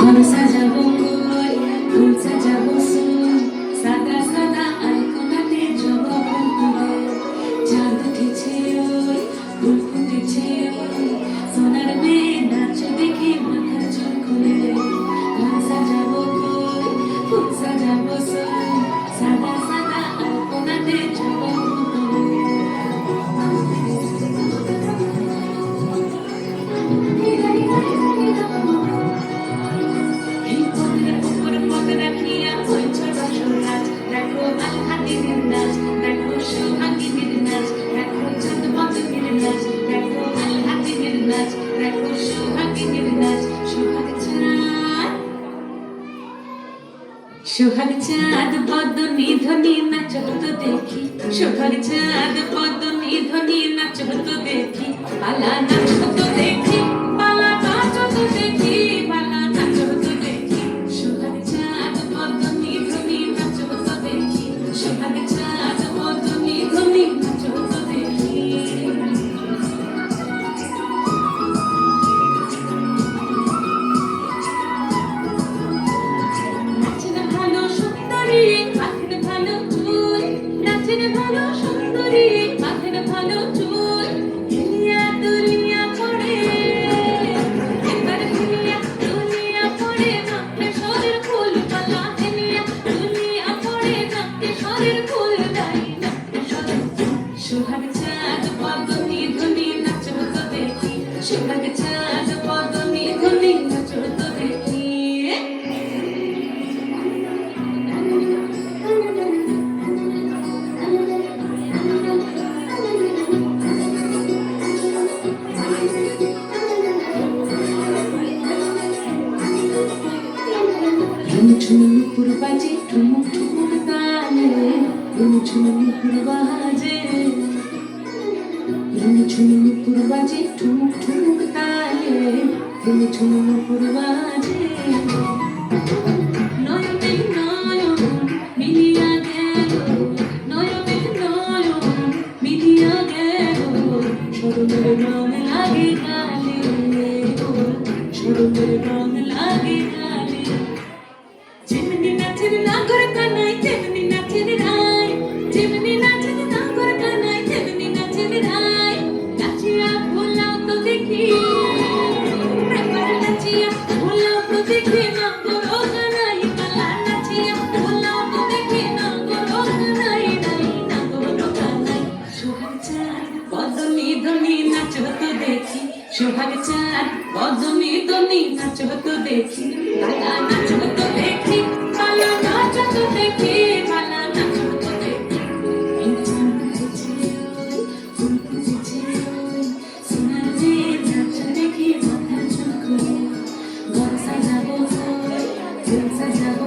ঘর সাজাবো কই, ফুল সাজাবো সুন, সাদা সাদা আলপনাতে জবা ফুল তুলে। চাঁদ উঠেছে ওই, ফুল ফুটেছে ওই, সোনার মেয়ে নাচ দেখে মাথার চুল খুলে। ঘর সাজাবো কই, ফুল সাজাবো সুন, সাদা সাদা আলপনাতে জবা ফুল তুলে। এই পথের উপর পথ রাখিয়া ওই ছোট সোনাজ, দেখো আলহাদিনের নাচ, দেখো সোহাগিনীর নাচ, দেখো চাঁদ বদনের নাচ, দেখো আলহাদিনের নাচ, দেখো সোহাগিনীর নাচ। সোহাগ চাঁদ বদনী ধ্বনি নাচত তো দেখি, সোহাগ চাঁদ বদনী ধ্বনি নাচত তো দেখি, পালা নাচত তো দেখি, পালা নাচত তো দেখি, পালা নাচত তো দেখি। সোহাগ চাঁদ বদনী ধ্বনি নাচত তো দেখি, সোহাগ চাঁদ বদনী ধ্বনি নাচত তো দেখি। নাচেন ভালো সুন্দরী, মাথের ভালো চুল, নাচেন ভালো সুন্দরী, মাথের ভালো চুল। হেলিয়া দুলিয়া পড়ে, একবার হেলিয়া দুলিয়া পড়ে, নাকে সরের ফুল পালা। হেলিয়া দুলিয়া পড়ে, নাকে সরের ফুল নাই, নাকে সরের ফুল। সোহাগ চাঁদ বদনী ধ্বনি নাচত তো দেখি, সোহাগ চাঁদ বদনী ধ্বনি নাচত তো দেখি। ঝুমঝুম নুপুর বাজে ঠুমুক ঠুমুক তালে, ঝুমঝুম নুপুর বাজে, ঝুমঝুম নুপুর বাজে ঠুমুক ঠুমুক তালে, ঝুমঝুম নুপুর বাজে। নয়নে নয়ন মিলিয়া গেল, নয়নে নয়ন মিলিয়া গেল, শরমের রং লাগে গালে, শরমের রং লাগে গালে। যেমনি নাচের নাগর কানাই তেমনি নাচের রায়, যেমনি নাচের নাগর কানাই তেমনি নাচের রায়। নাচিয়া ভোলাও তো দেখি, একবার নাচিয়া ভোলাও তো দেখি, নাগর ও কানাই পালা। নাচিয়া ভোলাও তো দেখি, নাগর ও কানাই নাই, নাগর ও কানাই। সোহাগ চাঁদ বদনী ধ্বনি নাচত তো দেখি, সোহাগ চাঁদ বদনী ধ্বনি নাচত তো দেখি, পালা নাচত তো দেখি, পালা নাচত তো দেখি, পালা নাচত তো দেখি। এই চাঁদ উঠেছে ওই, ফুল ফুটেছে ওই, সোনার মেয়ে নাচ দেখি মাথার চুল খুলে। ঘর সাজাবো কই, ফুল সাজাবো